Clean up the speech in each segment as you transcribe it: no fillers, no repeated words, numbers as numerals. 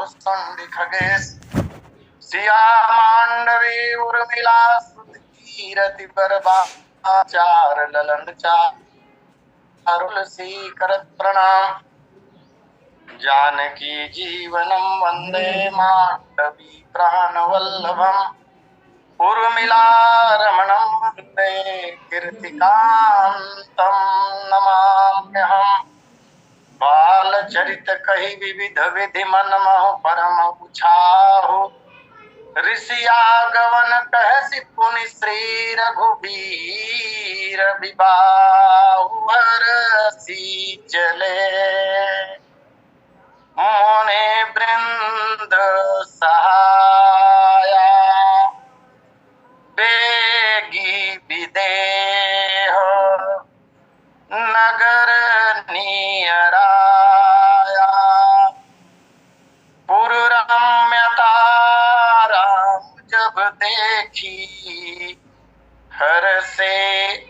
सुंड खगेश सिया मांडवी उर्मिला कीरति बरबाचार ललन चारुल सी करत प्रणाम जानकी जीवनम वंदे मांडवी प्राणवल्लभम उर्मिला रमणं वन्दे कीर्तिकान्तं नमाम्यहम् बालचरित कहि विविध विधि मन महु परम उछाहु ऋषियागवन कहसि पुनि श्री रघुबीर बिबाहु हरसि चले मुनि वृंद सहाया बेगी विदेह नगर नियराया पुर रम्यता राम जब देखी हर से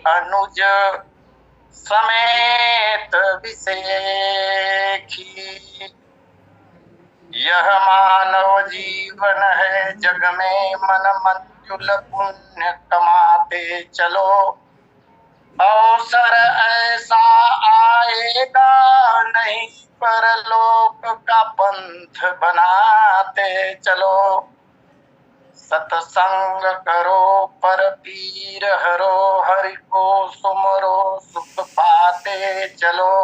अनुज समेत विसेखी यह मानव जीवन है जग में मन मंजुल पुण्य कमाते चलो अवसर ऐसा आएगा नहीं परलोक का पंथ बनाते चलो सत्संग करो पर पीर हरो हरि को सुमरो सुख पाते चलो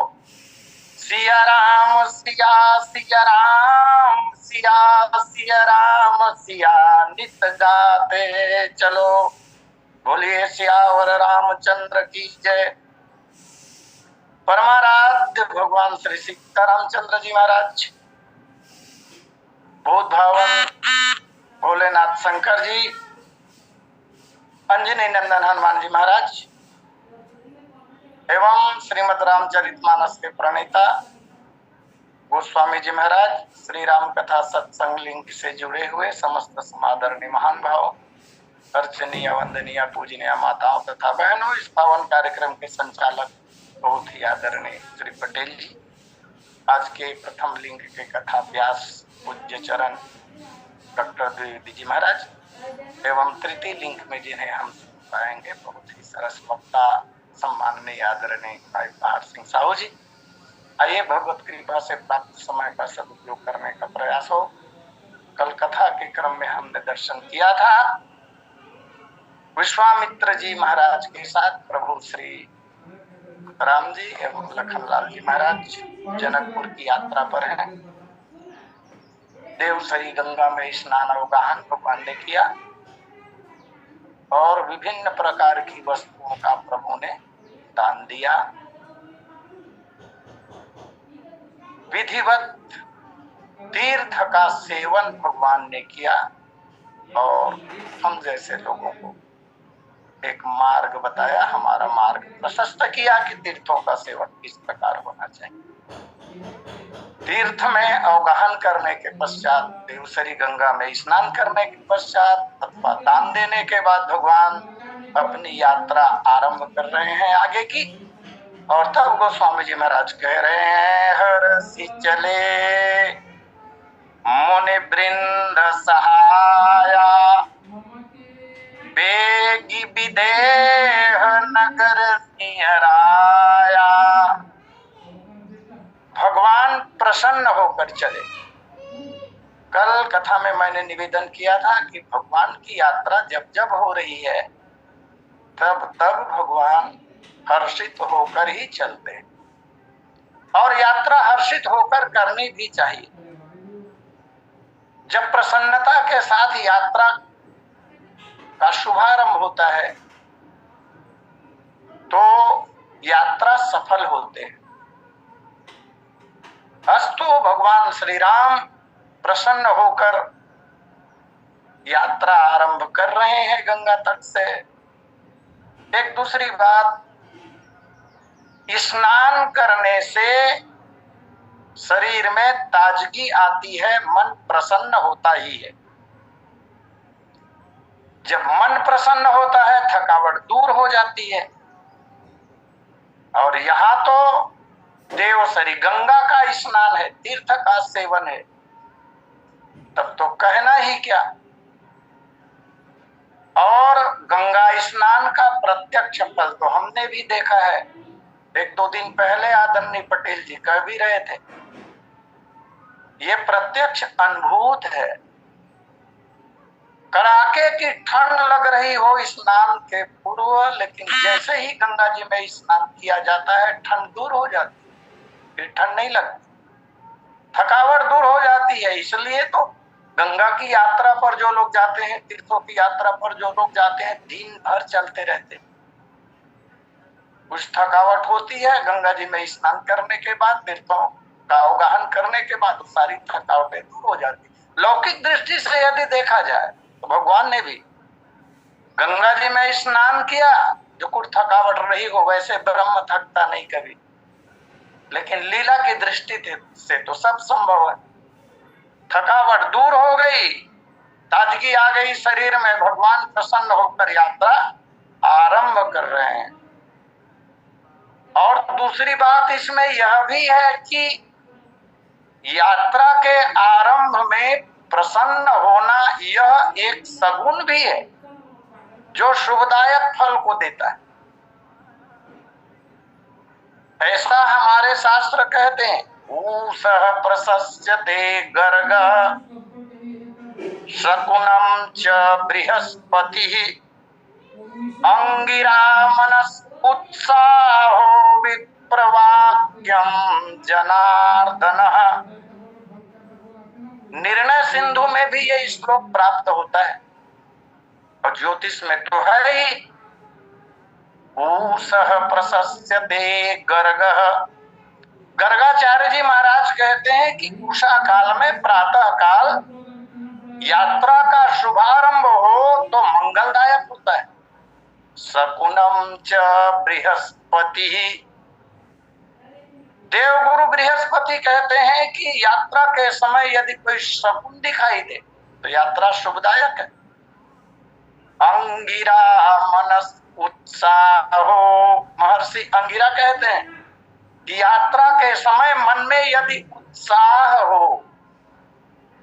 सिया राम सिया सिया राम सिया सिया राम सिया नित गाते चलो बोलिए सियावर रामचंद्र की जय। परमाराध्य भगवान श्री सीतारामचंद्र जी महाराज, बोध भावन भोलेनाथ शंकर जी, अंजनी नंदन हनुमान जी महाराज एवं श्रीमद रामचरितमानस के प्रणेता गोस्वामी जी महाराज, श्री राम कथा सत्संग लिंक से जुड़े हुए समस्त समादरणीय महान भाव, अर्चनीय वंदनीय पूजनीय माताओं तथा बहनों, इस पावन कार्यक्रम के संचालक बहुत ही आदरणीय श्री पटेल जी, आज के प्रथम लिंग के कथाभ्यास पूज्य चरण डॉक्टर द्विवेदी जी महाराज एवं तृतीय लिंग में जिन्हें हम पाएंगे बहुत ही सरस वक्ता सम्माननीय आदरणीय भाई पहाड़ सिंह साहू जी। आइए भगवत कृपा से प्राप्त समय का सदुपयोग करने का प्रयास हो। कल कथा के क्रम में हमने दर्शन किया था विश्वामित्र जी महाराज के साथ प्रभु श्री राम जी एवं लखनलाल जी महाराज जनकपुर की यात्रा पर हैं। देवसरी गंगा में स्नान अवगाहन भगवान ने किया और विभिन्न प्रकार की वस्तुओं का प्रभु ने दान दिया। विधिवत तीर्थ का सेवन भगवान ने किया और हम जैसे लोगों को एक मार्ग बताया, हमारा मार्ग प्रशस्त किया कि तीर्थों का सेवन किस प्रकार होना चाहिए। तीर्थ में अवगाहन करने के पश्चात, देवसरी गंगा में स्नान करने के पश्चात अथवा दान देने के बाद भगवान अपनी यात्रा आरंभ कर रहे हैं आगे की। और तब गोस्वामी जी महाराज कह रहे हैं हरसि चले मुनि वृंद सहाया बेगी विदेह नगर नियराया। भगवान प्रसन्न होकर चले। कल कथा में मैंने निवेदन किया था कि भगवान की यात्रा जब जब हो रही है तब तब भगवान हर्षित होकर ही चलते और यात्रा हर्षित होकर करनी भी चाहिए। जब प्रसन्नता के साथ यात्रा का शुभारंभ होता है तो यात्रा सफल होते हैं। अस्तु भगवान श्री राम प्रसन्न होकर यात्रा आरंभ कर रहे हैं गंगा तट से। एक दूसरी बात, स्नान करने से शरीर में ताजगी आती है, मन प्रसन्न होता ही है। जब मन प्रसन्न होता है थकावट दूर हो जाती है। और यहाँ तो देवसरी गंगा का स्नान है, तीर्थ का सेवन है। तब तो कहना ही क्या। और गंगा स्नान का प्रत्यक्ष फल तो हमने भी देखा है। 1-2 दिन पहले आदरणीय पटेल जी कह भी रहे थे, ये प्रत्यक्ष अनुभूत है। कड़ाके की ठंड लग रही हो स्नान के पूर्व, लेकिन जैसे ही गंगा जी में स्नान किया जाता है ठंड दूर हो जाती है, फिर ठंड नहीं लगती, थकावट दूर हो जाती है। इसलिए तो गंगा की यात्रा पर जो लोग जाते हैं, तीर्थों की यात्रा पर जो लोग जाते हैं, दिन भर चलते रहते हैं। कुछ थकावट होती है, गंगा जी में स्नान करने के बाद, तीर्थों का अवगाहन करने के बाद सारी थकावटें दूर हो जाती। लौकिक दृष्टि से यदि देखा जाए तो भगवान ने भी गंगा जी में स्नान किया, जो कुछ थकावट रही हो, वैसे ब्रह्म थकता नहीं कभी, लेकिन लीला की दृष्टि से तो सब संभव है। थकावट दूर हो गई, ताजगी आ गई शरीर में, भगवान प्रसन्न होकर यात्रा आरंभ कर रहे हैं। और दूसरी बात इसमें यह भी है कि यात्रा के आरंभ में प्रसन्न होना यह एक सगुण भी है जो शुभदायक फल को देता है। ऐसा हमारे शास्त्र कहते हैं, ऊषः प्रशस्यते गर्गः शकुनम च बृहस्पतिः अंगिरा मनस उत्साहो विप्रवाक्यम जनार्दनः। निर्णय सिंधु में भी यह श्लोक प्राप्त होता है और ज्योतिष में तो है ही। ऊषः प्रशस्यते गर्गः। गर्गाचार्य जी महाराज कहते हैं कि उषा काल में, प्रातः काल यात्रा का शुभारंभ हो तो मंगलदायक होता है। शकुनम च बृहस्पति। देवगुरु बृहस्पति कहते हैं कि यात्रा के समय यदि कोई शकुन दिखाई दे तो यात्रा शुभदायक है। अंगिरा मनस उत्साहो। महर्षि अंगिरा कहते हैं कि यात्रा के समय मन में यदि उत्साह हो,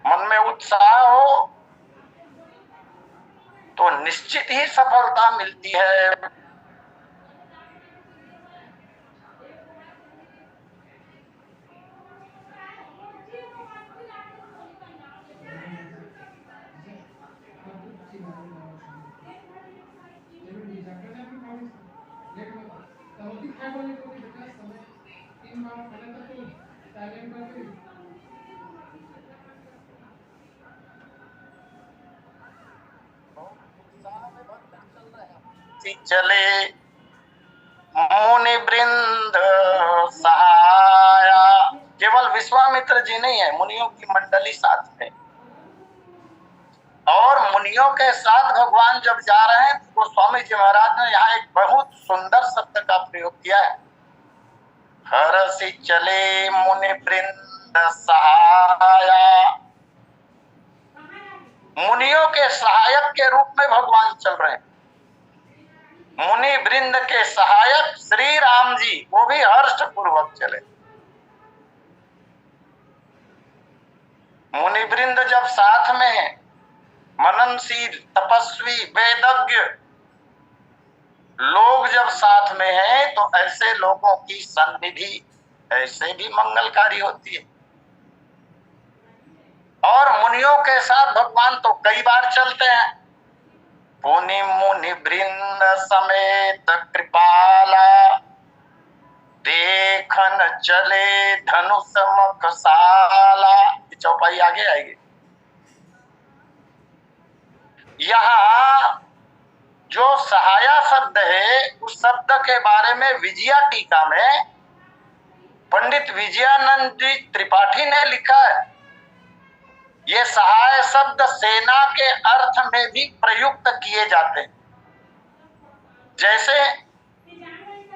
मन में उत्साह हो तो निश्चित ही सफलता मिलती है। चले मुनि वृंद सहाया। केवल विश्वामित्र जी नहीं है, मुनियों की मंडली साथ में। और मुनियों के साथ भगवान जब जा रहे हैं तो स्वामी जी महाराज ने यहाँ एक बहुत सुंदर शब्द का प्रयोग किया है। हरसि चले मुनि वृंद सहाया। मुनियों के सहायक के रूप में भगवान चल रहे हैं। मुनि वृंद के सहायक श्री राम जी, वो भी हर्ष पूर्वक चले। मुनि वृंद जब साथ में है, मननशील तपस्वी वेदज्ञ लोग जब साथ में हैं तो ऐसे लोगों की सन्निधि ऐसे भी मंगलकारी होती है। और मुनियों के साथ भगवान तो कई बार चलते हैं। पुनि मुनि वृंद समेत कृपाला देखन चले धनुष मखसाला। चौपाई आगे आएगी। यहाँ जो सहाया शब्द है उस शब्द के बारे में विजया टीका में पंडित विजयानंद जी त्रिपाठी ने लिखा है। ये सहाय शब्द सेना के अर्थ में भी प्रयुक्त किए जाते हैं। जैसे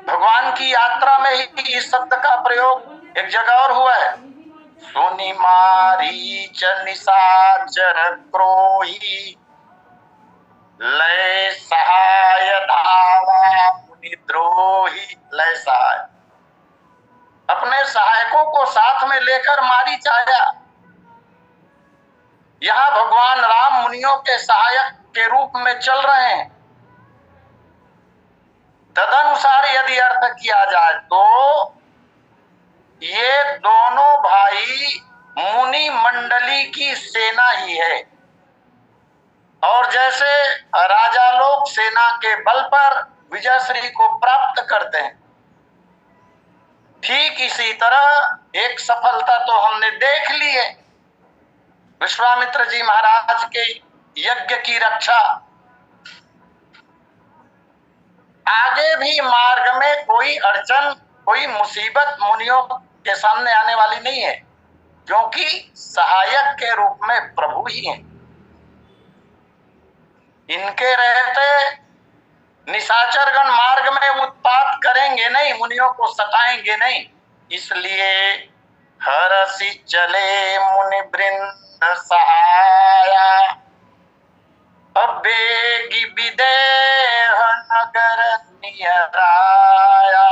भगवान की यात्रा में ही इस शब्द का प्रयोग एक जगह और हुआ है। सुनि मारीच निशाचर क्रोही लय सहाय धावा मुनि द्रोही। लय सहाय, अपने सहायकों को साथ में लेकर मारीच आया। के सहायक के रूप में चल रहे हैं। तदनुसार यदि अर्थ किया जाए तो ये दोनों भाई मुनि मंडली की सेना ही है। और जैसे राजा लोग सेना के बल पर विजयश्री को प्राप्त करते हैं, ठीक इसी तरह एक सफलता तो हमने देख ली है। विश्वामित्र जी महाराज के यज्ञ की रक्षा। आगे भी मार्ग में कोई अड़चन, कोई मुसीबत मुनियों के सामने आने वाली नहीं है, क्योंकि सहायक के रूप में प्रभु ही हैं। इनके रहते निशाचरगण मार्ग में उत्पात करेंगे नहीं, मुनियों को सताएंगे नहीं। इसलिए हरसि चले मुनि वृंद सहाया, अबेगी विदेह नगर नियराया।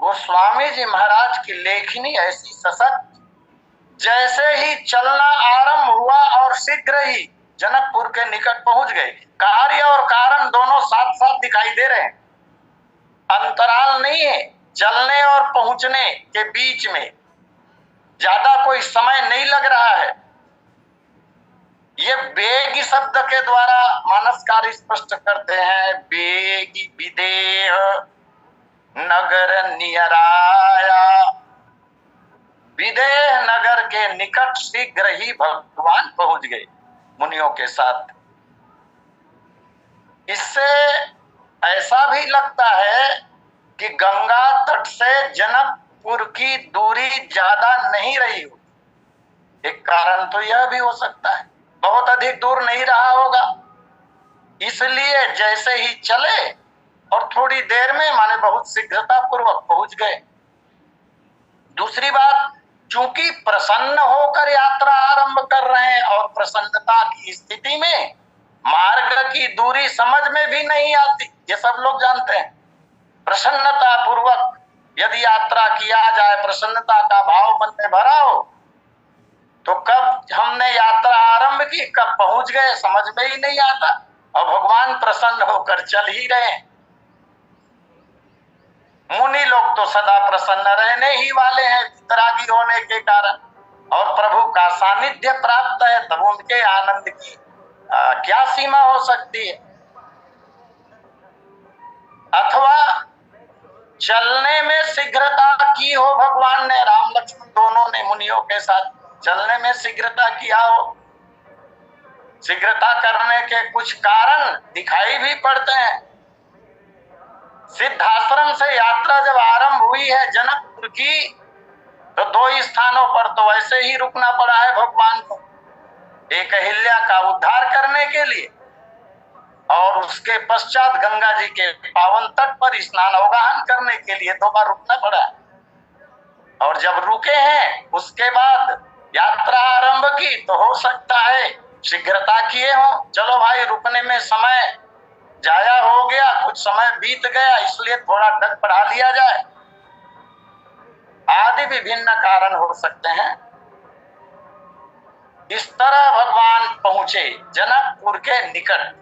गोस्वामी जी महाराज की लेखनी ऐसी सशक्त, जैसे ही चलना आरंभ हुआ और शीघ्र ही जनकपुर के निकट पहुंच गए। कार्य और कारण दोनों साथ साथ दिखाई दे रहे हैं, अंतराल नहीं है। चलने और पहुंचने के बीच में ज्यादा कोई समय नहीं लग रहा है। ये बेगी शब्द के द्वारा मानसकार स्पष्ट करते हैं। बेगी विदेह नगर नियराया, विदेह नगर के निकट शीघ्र ही भगवान पहुंच गए मुनियों के साथ। इससे ऐसा भी लगता है कि गंगा तट से जनकपुर की दूरी ज्यादा नहीं रही हो। एक कारण तो यह भी हो सकता है, बहुत अधिक दूर नहीं रहा होगा, इसलिए जैसे ही चले और थोड़ी देर में माने बहुत शीघ्रता पूर्वक पहुंच गए। दूसरी बात, चूंकि प्रसन्न होकर यात्रा आरंभ कर रहे हैं और प्रसन्नता की स्थिति में मार्ग की दूरी समझ में भी नहीं आती, ये सब लोग जानते हैं। प्रसन्नता पूर्वक यदि यात्रा किया जाए, प्रसन्नता का भाव मन में भरा हो, तो कब हमने यात्रा आरंभ की, कब पहुंच गए समझ में ही नहीं आता। और भगवान प्रसन्न होकर चल ही रहे हैं। मुनि लोग तो सदा प्रसन्न रहने ही वाले हैं वितरागी होने के कारण, और प्रभु का सानिध्य प्राप्त है, तब उनके आनंद की क्या सीमा हो सकती है। अथवा चलने में शीघ्रता की हो, भगवान ने, राम लक्ष्मण दोनों ने मुनियों के साथ चलने में शीघ्रता किया हो। शीघ्रता करने के कुछ कारण दिखाई भी पड़ते हैं। सिद्धाश्रम से यात्रा जब आरंभ हुई है जनकपुर की, तो दो स्थानों पर तो वैसे ही रुकना पड़ा है भगवान को। एक अहिल्या का उद्धार करने के लिए, और उसके पश्चात गंगा जी के पावन तट पर स्नान अवगाहन करने के लिए 2 बार रुकना पड़ा। और जब रुके हैं उसके बाद यात्रा आरंभ की, तो हो सकता है शीघ्रता किए हो, चलो भाई रुकने में समय जाया हो गया, कुछ समय बीत गया, इसलिए थोड़ा डग बढ़ा लिया जाए, आदि विभिन्न कारण हो सकते हैं। इस तरह भगवान पहुंचे जनकपुर के निकट।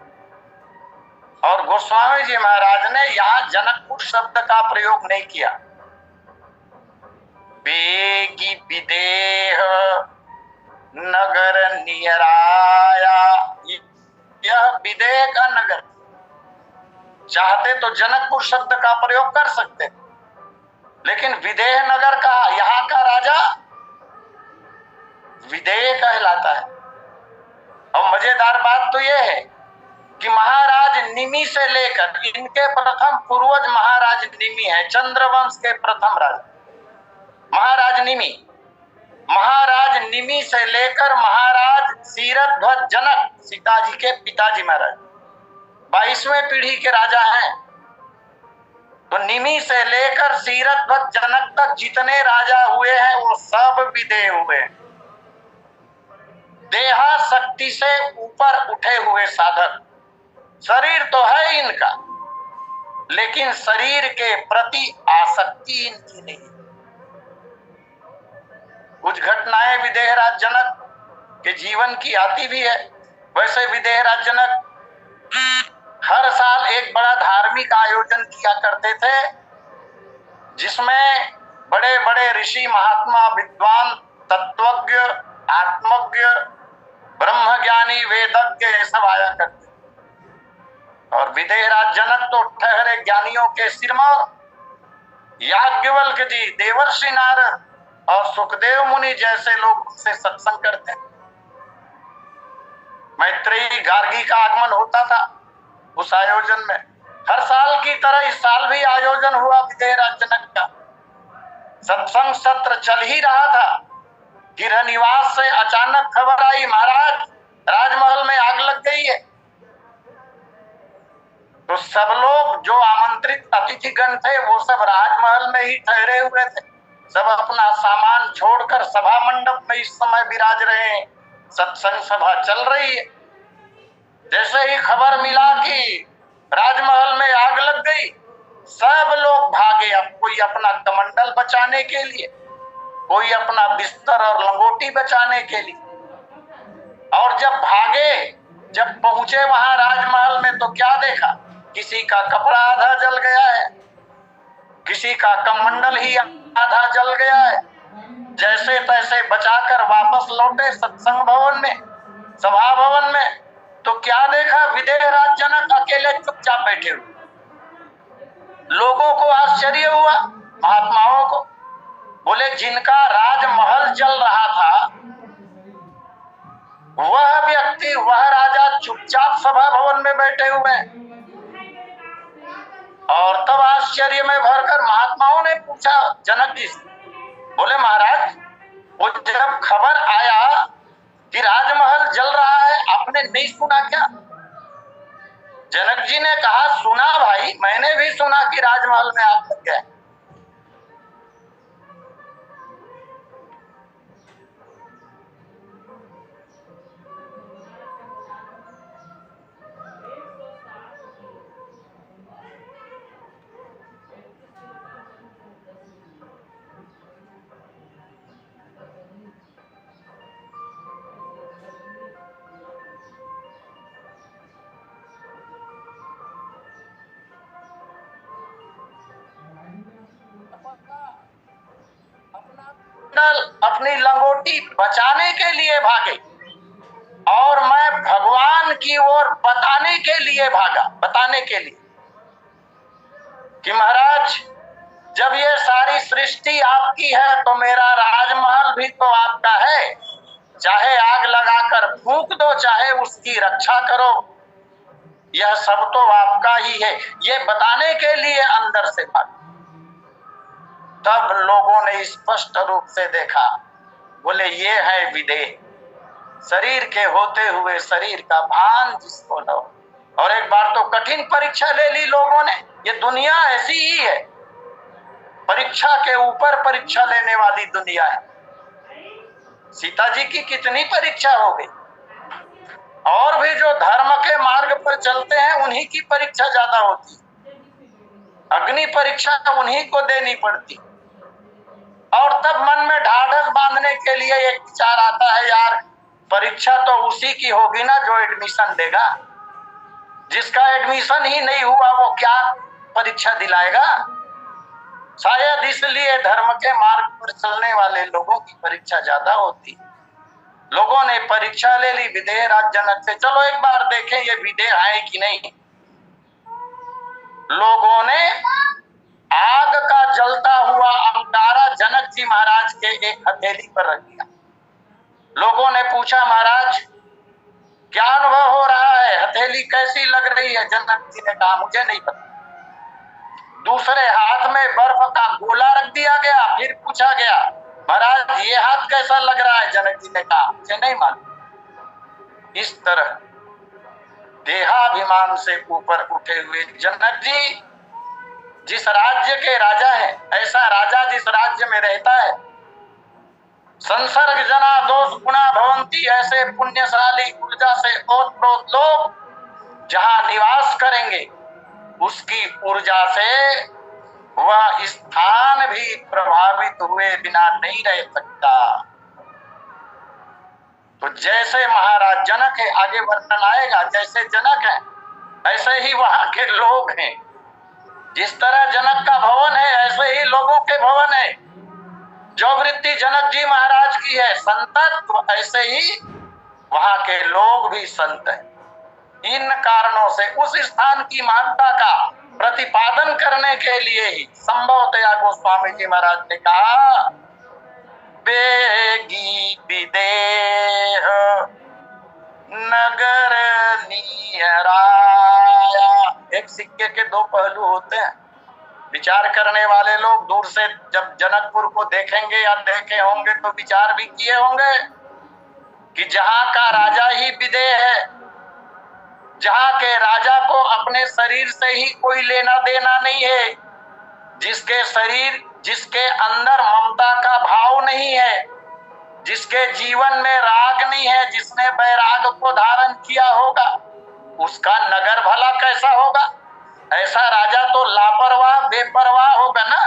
और गोस्वामी जी महाराज ने यहाँ जनकपुर शब्द का प्रयोग नहीं किया। बेगी विदेह नगर नियराया, यह विदेह का नगर, चाहते तो जनकपुर शब्द का प्रयोग कर सकते, लेकिन विदेह नगर का, यहाँ का राजा विदेह कहलाता है। और मजेदार बात तो यह है कि महाराज निमि से लेकर, इनके प्रथम पूर्वज महाराज निमि है, चंद्रवंश के प्रथम राजा महाराज निमि। महाराज निमि से लेकर महाराज सीरध्वज जनक, सीता जी के पिताजी महाराज, 22वें पीढ़ी के राजा हैं। तो निमि से लेकर सीरध्वज जनक तक जितने राजा हुए हैं वो सब विदेह हुए। देहा शक्ति से ऊपर उठे हुए साधक, शरीर तो है इनका, लेकिन शरीर के प्रति आसक्ति इनकी नहीं। कुछ घटनाएं विदेहराज जनक कि जीवन की आती भी है। वैसे विदेहराज जनक हर साल एक बड़ा धार्मिक आयोजन किया करते थे, जिसमें बड़े बड़े ऋषि, महात्मा, विद्वान, तत्वज्ञ, आत्मज्ञ, ब्रह्मज्ञानी, वेदज्ञ ये सब आया करते। और विदेहराज जनक तो ठहरे ज्ञानियों के सिरमौर। याज्ञवल्क्य जी, देवर्षि नारद और सुखदेव मुनि जैसे लोग उनसे सत्संग करते। मैत्रेयी, गार्गी का आगमन होता था उस आयोजन में। हर साल की तरह इस साल भी आयोजन हुआ विदेहराज जनक का। सत्संग सत्र चल ही रहा था, गिरहनिवास से अचानक खबर आई, महाराज राजमहल में आग लग गई है। तो सब लोग जो आमंत्रित अतिथिगण थे वो सब राजमहल में ही ठहरे हुए थे। सब अपना सामान छोड़कर सभा मंडप में इस समय विराज रहे हैं। सत्संग सभा चल रही है। जैसे ही खबर मिला कि राजमहल में आग लग गई, सब लोग भागे। अब कोई अपना कमंडल बचाने के लिए, कोई अपना बिस्तर और लंगोटी बचाने के लिए। और जब भागे, जब पहुंचे वहां राजमहल में, तो क्या देखा? किसी का कपड़ा आधा जल गया है, किसी का कमंडल ही आधा जल गया है। जैसे तैसे बचाकर वापस लौटे सत्संग भवन में, सभा भवन में, तो क्या देखा? विदेहराज जनक अकेले चुपचाप बैठे हुए। लोगों को आश्चर्य हुआ, महात्माओं को। बोले जिनका राजमहल जल रहा था, वह व्यक्ति, वह राजा चुपचाप सभा भवन में बैठे हुए हैं। और तब आश्चर्य में भरकर महात्माओं ने पूछा जनक जी से, बोले महाराज वो जब खबर आया कि राजमहल जल रहा है, आपने नहीं सुना क्या? जनक जी ने कहा, सुना भाई, मैंने भी सुना कि राजमहल में आग लग गया। अपनी लंगोटी बचाने के लिए भागे और मैं भगवान की ओर बताने के लिए भागा, बताने के लिए कि महाराज जब ये सारी सृष्टि आपकी है तो मेरा राजमहल भी तो आपका है। चाहे आग लगाकर फूंक दो, चाहे उसकी रक्षा करो, यह सब तो आपका ही है। ये बताने के लिए अंदर से भागा। तब लोगों ने स्पष्ट रूप से देखा, बोले ये है विदेह, शरीर के होते हुए शरीर का भान जिसको लो। और एक बार तो कठिन परीक्षा ले ली लोगों ने। ये दुनिया ऐसी ही है, परीक्षा के ऊपर परीक्षा लेने वाली दुनिया है। सीता जी की कितनी परीक्षा हो गई। और भी जो धर्म के मार्ग पर चलते हैं उन्हीं की परीक्षा ज्यादा होती, अग्नि परीक्षा उन्हीं को देनी पड़ती। और तब मन में ढाढ़स बांधने के लिए एक विचार आता है, यार परीक्षा तो उसी की होगी ना जो एडमिशन देगा। जिसका एडमिशन ही नहीं हुआ वो क्या परीक्षा दिलाएगा? शायद इसलिए धर्म के मार्ग पर चलने वाले लोगों की परीक्षा ज्यादा होती। लोगों ने परीक्षा ले ली विदेहराज जनक से, चलो एक बार देखें ये विदेह है कि नहीं। लोगों ने आग का जलता हुआ अंगारा जनक जी महाराज के एक हथेली पर रख दिया। लोगों ने पूछा, महाराज क्या अनुभव हो रहा है, हथेली कैसी लग रही है? जनक जी ने कहा, मुझे नहीं पता। दूसरे हाथ में बर्फ का गोला रख दिया गया। फिर पूछा गया, महाराज ये हाथ कैसा लग रहा है? जनक जी ने कहा, मुझे नहीं मालूम। इस तरह देहाभिमान से ऊपर उठे हुए जनक जी जिस राज्य के राजा है, ऐसा राजा जिस राज्य में रहता है, संसर्ग जना दोष गुणा भवंती, ऐसे पुण्यशाली ऊर्जा से ओतप्रोत लोग जहां निवास करेंगे, उसकी ऊर्जा से वह स्थान भी प्रभावित हुए बिना नहीं रह सकता। तो जैसे महाराज जनक है, आगे वर्णन आएगा, जैसे जनक है ऐसे ही वहां के लोग हैं। जिस तरह जनक का भवन है ऐसे ही लोगों के भवन है। जो वृत्ति जनक जी महाराज की है संतत्व, ऐसे ही वहां के लोग भी संत हैं। इन कारणों से उस स्थान की महानता का प्रतिपादन करने के लिए ही संभवतया गोस्वामी जी महाराज ने कहा, बेगी विदेह नगर नियराया। एक सिक्के के दो पहलू होते हैं। विचार करने वाले लोग दूर से जब जनकपुर को देखेंगे या देखे होंगे तो विचार भी किए होंगे कि जहां का राजा ही विदेह है, जहां के राजा को अपने शरीर से ही कोई लेना देना नहीं है, जिसके अंदर ममता का भाव नहीं है, जिसके जीवन में राग नहीं है, जिसने वैराग को धारण किया होगा, उसका नगर भला कैसा होगा। ऐसा राजा तो लापरवाह बेपरवाह होगा ना।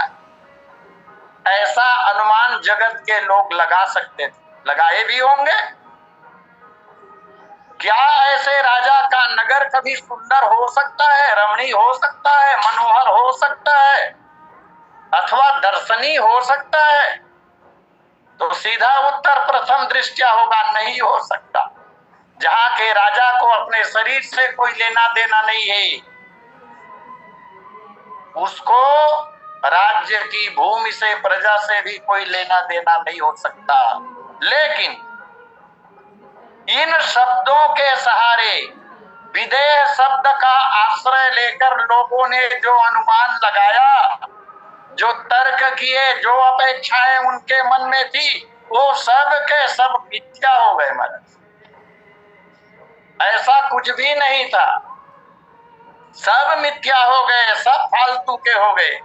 ऐसा अनुमान जगत के लोग लगा सकते थे, लगाए भी होंगे। क्या ऐसे राजा का नगर कभी सुंदर हो सकता है, रमणीय हो सकता है, मनोहर हो सकता है, अथवा दर्शनीय हो सकता है? तो सीधा उत्तर प्रथम दृष्टया होगा, नहीं हो सकता। जहां के राजा को अपने शरीर से कोई लेना देना नहीं है, उसको राज्य की भूमि से, प्रजा से भी कोई लेना देना नहीं हो सकता। लेकिन इन शब्दों के सहारे, विदेह शब्द का आश्रय लेकर लोगों ने जो अनुमान लगाया, जो तर्क किए, जो अपेक्षाएं उनके मन में थी, वो सब के सब मिथ्या हो गए महाराज। ऐसा कुछ भी नहीं था, सब मिथ्या हो गए, सब फालतू के हो गए,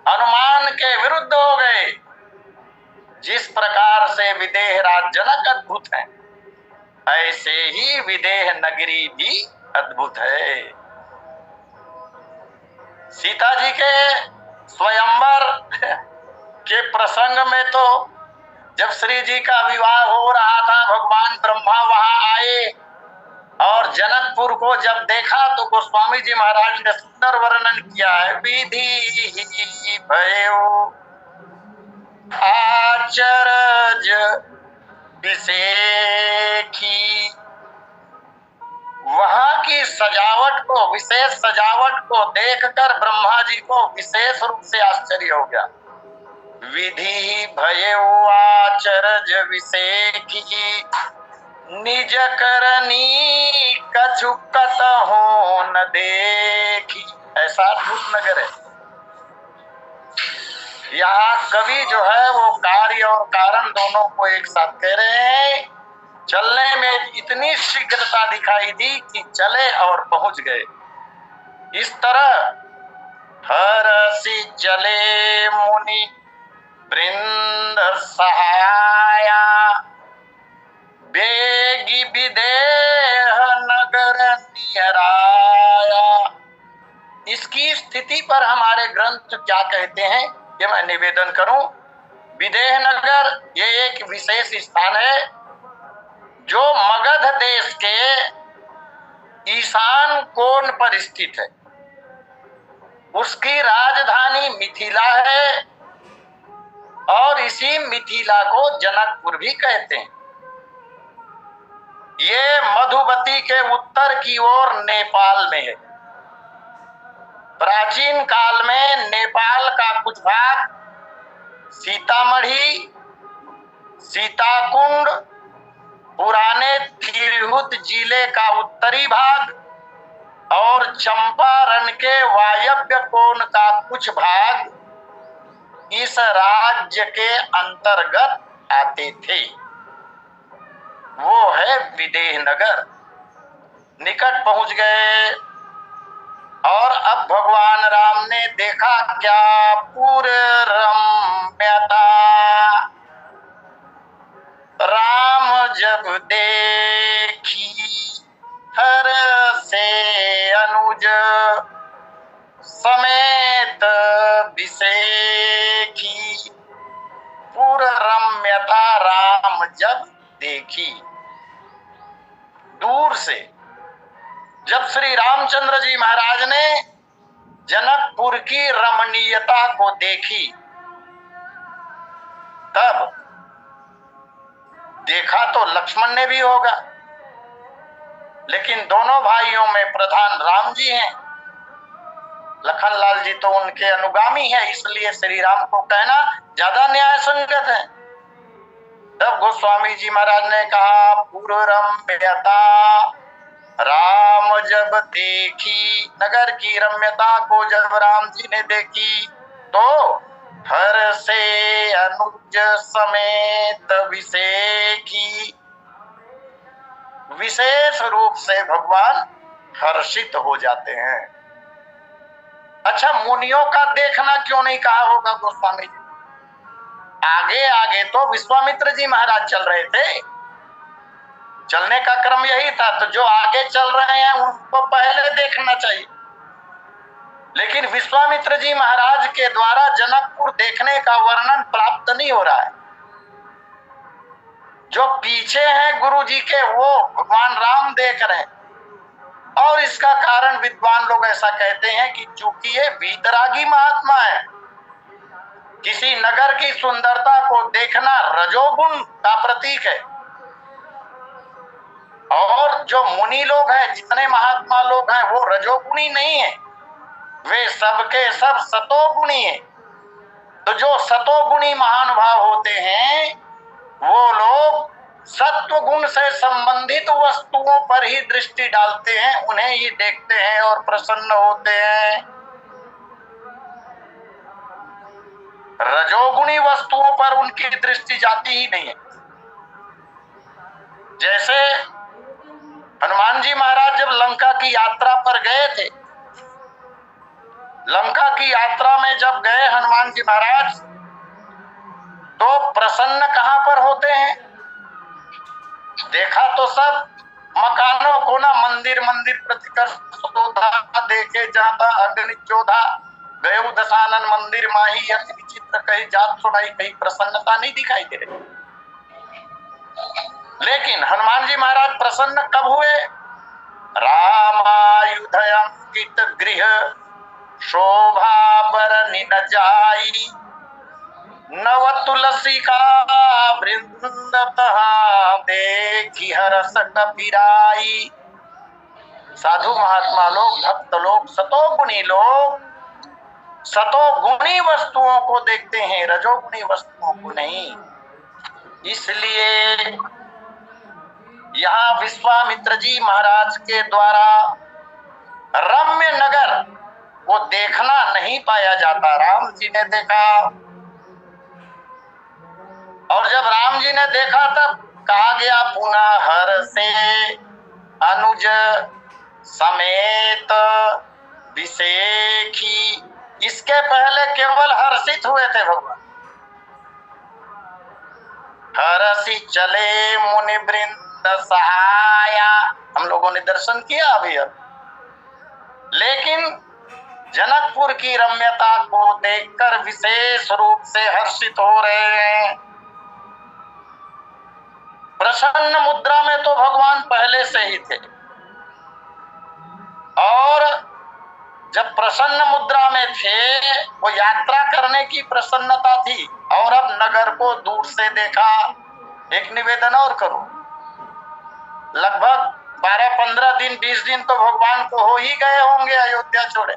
अनुमान के विरुद्ध हो गए। जिस प्रकार से विदेह राज जनक अद्भुत है, ऐसे ही विदेह नगरी भी अद्भुत है। सीता जी के स्वयंवर के प्रसंग में तो जब श्री जी का विवाह हो रहा था, भगवान ब्रह्मा वहां आए और जनकपुर को जब देखा तो गोस्वामी जी महाराज ने सुंदर वर्णन किया है। विधि भयो आचरज विशेखी, वहां की सजावट को, विशेष सजावट को देखकर ब्रह्मा जी को विशेष रूप से आश्चर्य हो गया। विधि भयो आचरज विशेखी, निज करनी कछु कतहु न देखी। ऐसा अद्भुत नगर है। यहाँ कवि जो है वो कार्य और कारण दोनों को एक साथ कह रहे हैं। चलने में इतनी शीघ्रता दिखाई दी कि चले और पहुंच गए। इस तरह हरसि चले मुनि वृंद सहाया, बेगी विदेह नगर नियराया। इसकी स्थिति पर हमारे ग्रंथ क्या कहते हैं ये मैं निवेदन करूं। विदेह नगर ये एक विशेष स्थान है जो मगध देश के ईशान कोण पर स्थित है। उसकी राजधानी मिथिला है और इसी मिथिला को जनकपुर भी कहते हैं। ये मधुबती के उत्तर की ओर नेपाल में है। प्राचीन काल में नेपाल का कुछ भाग सीतामढ़ी, सीताकुंड, पुराने तिरहुत जिले का उत्तरी भाग और चंपारण के वायव्य कोण का कुछ भाग इस राज्य के अंतर्गत आते थे। वो है विदेह नगर। निकट पहुंच गए और अब भगवान राम ने देखा क्या पूर्ण रम्यता। राम जब देखी हर से अनुज समेत विशेखी। पूर्ण रम्यता राम जब देखी, दूर से जब श्री रामचंद्र जी महाराज ने जनकपुर की रमणीयता को देखी, तब देखा तो लक्ष्मण ने भी होगा, लेकिन दोनों भाइयों में प्रधान राम जी हैं। लखनलाल जी तो उनके अनुगामी है, इसलिए श्री राम को कहना ज्यादा न्याय संगत है। तब गोस्वामी जी महाराज ने कहा, पुररम्यता राम जब देखी, नगर की रम्यता को जब राम जी ने देखी तो हर से अनुज समेत विषेखी, विशेष रूप से भगवान हर्षित हो जाते हैं। अच्छा, मुनियों का देखना क्यों नहीं कहा होगा गोस्वामी जी? आगे आगे तो विश्वामित्र जी महाराज चल रहे थे, चलने का क्रम यही था, तो जो आगे चल रहे हैं उनको पहले देखना चाहिए। लेकिन विश्वामित्र जी महाराज के द्वारा जनकपुर देखने का वर्णन प्राप्त नहीं हो रहा है। जो पीछे हैं गुरु जी के, वो भगवान राम देख रहे हैं। और इसका कारण विद्वान लोग ऐसा कहते हैं कि चूंकि ये वीतरागी महात्मा है, किसी नगर की सुंदरता को देखना रजोगुण का प्रतीक है। और जो मुनि लोग हैं, जितने महात्मा लोग हैं, वो रजोगुणी नहीं है, वे सबके सब सतोगुणी है। तो जो सतोगुणी महानुभाव होते हैं, वो लोग सत्व गुण से संबंधित वस्तुओं पर ही दृष्टि डालते हैं, उन्हें ही देखते हैं और प्रसन्न होते हैं। रजोगुणी वस्तुओं पर उनकी दृष्टि जाती ही नहीं है। जैसे हनुमान जी महाराज जब लंका की यात्रा पर गए थे, लंका की यात्रा में जब गए हनुमान जी महाराज, तो प्रसन्न कहां पर होते हैं? देखा तो सब मकानों को ना, मंदिर मंदिर प्रतिकर शोधा, देखे जाता अग्नि चोधा, गयो दशानन मंदिर माही, अति विचित्र कहीं जात सुनाई, कहीं प्रसन्नता नहीं दिखाई दे रही। लेकिन हनुमान जी महाराज प्रसन्न कब हुए? रामायुधंकित गृह शोभा बरनि न जाई, नव तुलसी का वृंद तहां देखी हरस कपिराई। साधु महात्मा लोग, भक्त लोग, सतोगुणी लोग सतोगुणी वस्तुओं को देखते हैं, रजोगुणी वस्तुओं को नहीं। इसलिए यहाँ विश्वामित्र जी महाराज के द्वारा रम्य नगर को देखना नहीं पाया जाता। राम जी ने देखा, और जब राम जी ने देखा तब कहा गया, पुनः हर से अनुज समेत विषेखी। इसके पहले केवल हर्षित हुए थे भगवान। हर्षि चले मुनि वृंद सहाया, हम लोगों ने दर्शन किया अभी अब। लेकिन जनकपुर की रम्यता को देखकर विशेष रूप से हर्षित हो रहे हैं। प्रसन्न मुद्रा में तो भगवान पहले से ही थे, और जब प्रसन्न मुद्रा में थे वो यात्रा करने की प्रसन्नता थी, और अब नगर को दूर से देखा। एक निवेदन और करो, लगभग 12-15 दिन 20 दिन तो भगवान को हो ही गए होंगे अयोध्या छोड़े।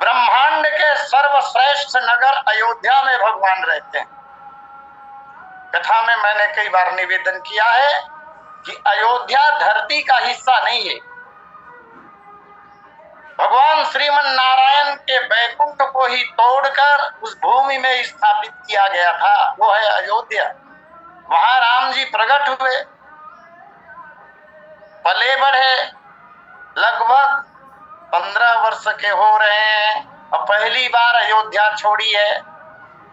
ब्रह्मांड के सर्वश्रेष्ठ नगर अयोध्या में भगवान रहते हैं। कथा में मैंने कई बार निवेदन किया है कि अयोध्या धरती का हिस्सा नहीं है। भगवान श्रीमन नारायण के वैकुंठ को ही तोड़कर उस भूमि में स्थापित किया गया था, वो है अयोध्या। वहां राम जी प्रकट हुए, पले बढ़े, लगभग 15 वर्ष के हो रहे हैं, और पहली बार अयोध्या छोड़ी है।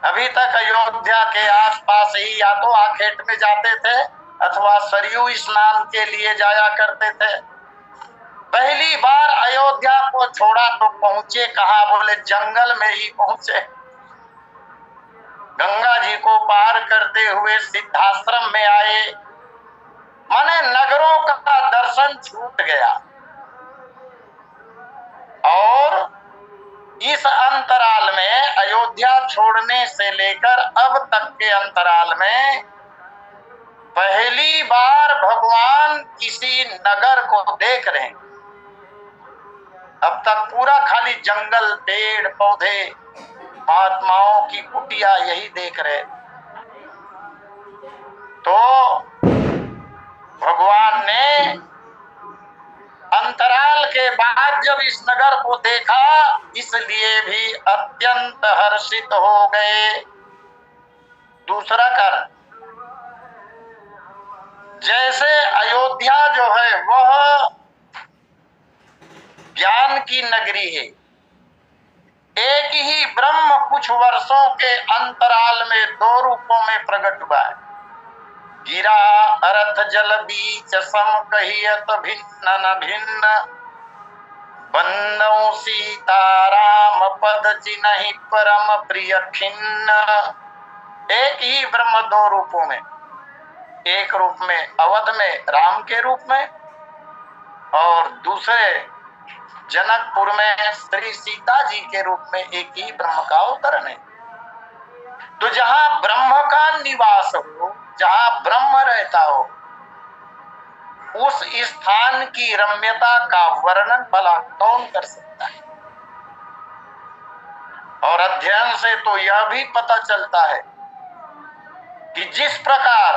अभी तक अयोध्या के आसपास ही या तो आखेट में जाते थे अथवा सरयू स्नान के लिए जाया करते थे। पहली बार अयोध्या को छोड़ा तो पहुंचे कहाँ? बोले जंगल में ही पहुंचे। गंगा जी को पार करते हुए सिद्धाश्रम में आए। माने नगरों का दर्शन छूट गया। और इस अंतराल में, अयोध्या छोड़ने से लेकर अब तक के अंतराल में, पहली बार भगवान किसी नगर को देख रहे हैं। अब तक पूरा खाली जंगल, पेड़ पौधे, महात्माओं की कुटिया यही देख रहे। तो भगवान ने अंतराल के बाद जब इस नगर को देखा, इसलिए भी अत्यंत हर्षित हो गए। दूसरा कारण, जैसे अयोध्या जो है वह ज्ञान की नगरी है। एक ही ब्रह्म कुछ वर्षों के अंतराल में दो रूपों में प्रकट हुआ है। गिरा अर्थ जल बीच सम कहियत भिन्न न भिन्न, बंदौ सीताराम पद चिन्हि परम प्रिय खिन्न। एक ही ब्रह्म दो रूपों में, एक रूप में अवध में राम के रूप में, और दूसरे जनकपुर में श्री सीता जी के रूप में एक ही ब्रह्म का अवतरण है। तो जहां ब्रह्म का निवास हो, जहां ब्रह्म रहता हो, उस स्थान की रम्यता का वर्णन भला कौन कर सकता है। और अध्ययन से तो यह भी पता चलता है कि जिस प्रकार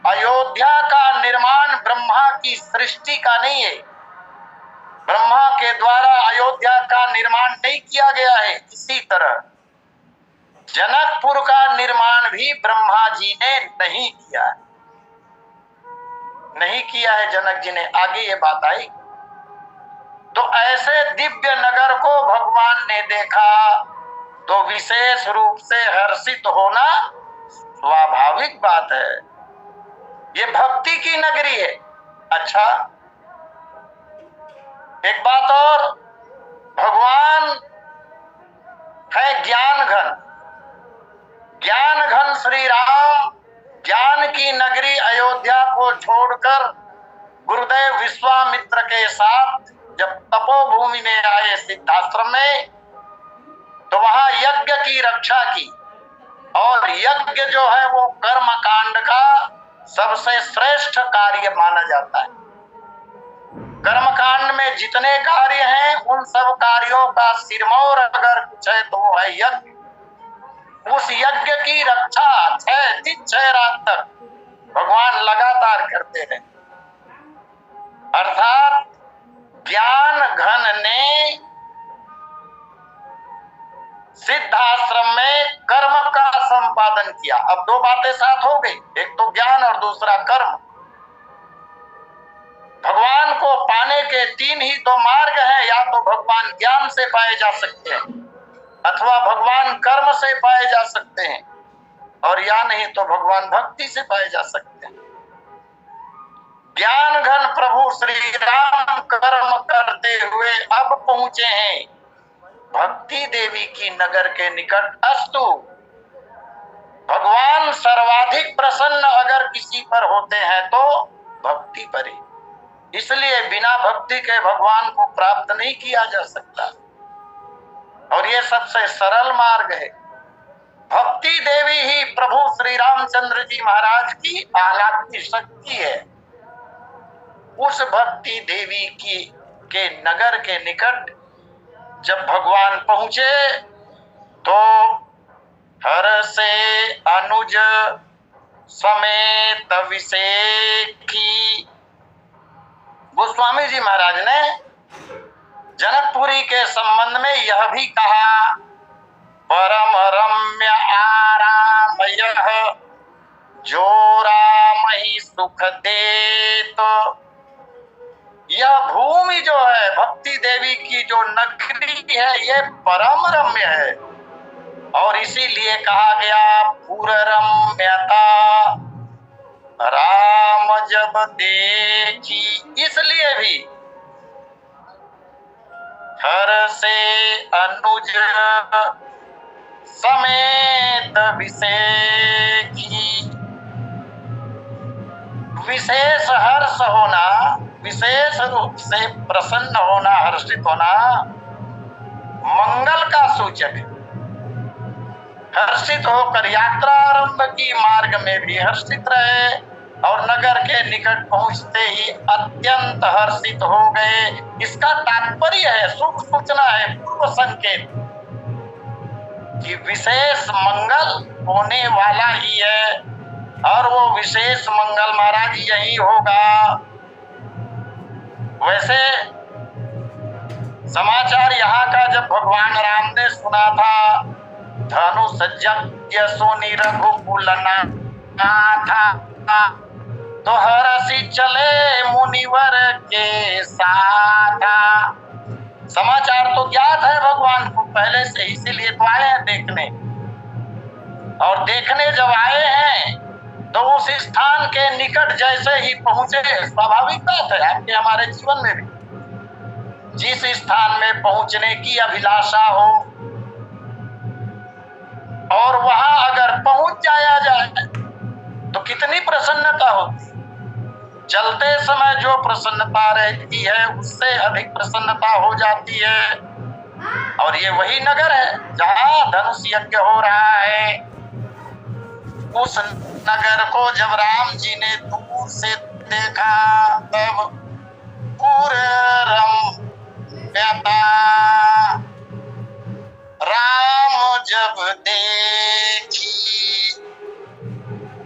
अयोध्या का निर्माण ब्रह्मा की सृष्टि का नहीं है, ब्रह्मा के द्वारा अयोध्या का निर्माण नहीं किया गया है, इसी तरह जनकपुर का निर्माण भी ब्रह्मा जी ने नहीं किया है। नहीं किया है जनक जी ने, आगे ये बात आई। तो ऐसे दिव्य नगर को भगवान ने देखा तो विशेष रूप से हर्षित होना स्वाभाविक बात है। ये भक्ति की नगरी है। अच्छा, एक बात और, भगवान है ज्ञान घन। ज्ञान घन श्री राम ज्ञान की नगरी अयोध्या को छोड़कर गुरुदेव विश्वामित्र के साथ जब तपोभूमि में आए सिद्धाश्रम में, तो वहां यज्ञ की रक्षा की। और यज्ञ जो है वो कर्म कांड का सबसे श्रेष्ठ कार्य माना जाता है। कर्मकांड में जितने कार्य हैं उन सब कार्यों का सिरमौर अगर कुछ है तो वो है यज्ञ। उस यज्ञ की रक्षा 6 दिन 6 रात तक भगवान लगातार करते रहे। अर्थात ज्ञान घन ने सिद्धाश्रम में कर्म का संपादन किया। अब दो बातें साथ हो गई, एक तो ज्ञान और दूसरा कर्म। भगवान को पाने के 3 ही तो मार्ग हैं, या तो भगवान ज्ञान से पाए जा सकते हैं, अथवा भगवान कर्म से पाए जा सकते हैं, और या नहीं तो भगवान भक्ति से पाए जा सकते हैं। ज्ञान घन प्रभु श्री राम कर्म करते हुए अब पहुंचे हैं भक्ति देवी की नगर के निकट। अस्तु, भगवान सर्वाधिक प्रसन्न अगर किसी पर होते हैं तो भक्ति पर ही। इसलिए बिना भक्ति के भगवान को प्राप्त नहीं किया जा सकता, और ये सबसे सरल मार्ग है। भक्ति देवी ही प्रभु श्री रामचंद्र जी महाराज की आह्लादनी शक्ति है। उस भक्ति देवी की के नगर के निकट जब भगवान पहुंचे तो हर से अनुज समेत विषेखी। गोस्वामी जी महाराज ने जनकपुरी के संबंध में यह भी कहा, परम रम्य आराम यह जो राम ही सुख दे। तो यह भूमि जो है भक्ति देवी की जो नगरी है, ये परम रम्य है, और इसीलिए कहा गया पुर रम्यता राम जब देखी। इसलिए भी हर से अनुज समेत विषेखी। विशेष हर्ष होना, विशेष रूप से प्रसन्न होना, हर्षित होना मंगल का सूचक है। हर्षित होकर यात्रा आरंभ की, मार्ग में भी हर्षित रहे और नगर के निकट पहुंचते ही अत्यंत हर्षित हो गए। इसका तात्पर्य है, शुभ सूचना है, पूर्व संकेत कि विशेष मंगल होने वाला ही है और वो विशेष मंगल महाराज यही होगा। वैसे समाचार यहाँ का जब भगवान राम ने सुना था, धनुष यज्ञ सोनी रघुकुल नाथा, तो हर्षि चले मुनिवर के साथा। समाचार तो ज्ञात है भगवान को पहले से, इसीलिए तो आए हैं देखने। और देखने जब आए हैं तो उस स्थान के निकट जैसे ही पहुंचे, स्वाभाविक बात है आपके हमारे जीवन में भी, जिस स्थान में पहुंचने की अभिलाषा हो और वहां अगर पहुंच जाया जाए तो कितनी प्रसन्नता होती। चलते समय जो प्रसन्नता रहती है उससे अधिक प्रसन्नता हो जाती है। और ये वही नगर है जहां धनुष यज्ञ हो रहा है। उस नगर को जब राम जी ने दूर से देखा तब पूरम राम जब देखी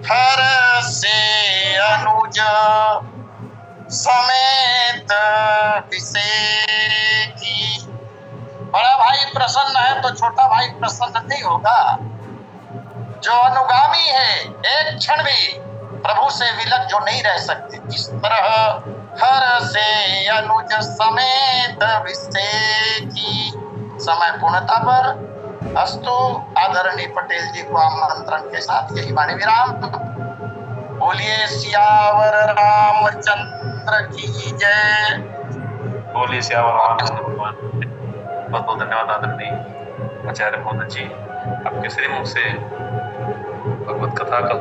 हर से अनुज समेत विषेखी। बड़ा भाई प्रसन्न है तो छोटा भाई प्रसन्न नहीं होगा। जो अनुगामी है एक क्षण भी प्रभु से विलग जो नहीं रह सकते, इस तरह हर से अनुज समेत विषेखी। समय पूर्णता पर अस्तु। आदरणीय पटेल जी को आमंत्रण के साथ यही वाणी विराम। बोलिए सियावर रामचंद्र की जय। बोलिए सियावर रामचंद्र भगवान। बहुत बहुत धन्यवाद आदरणीय आचार्य महोदय जी, आपके श्रीमुख से भगवत कथा का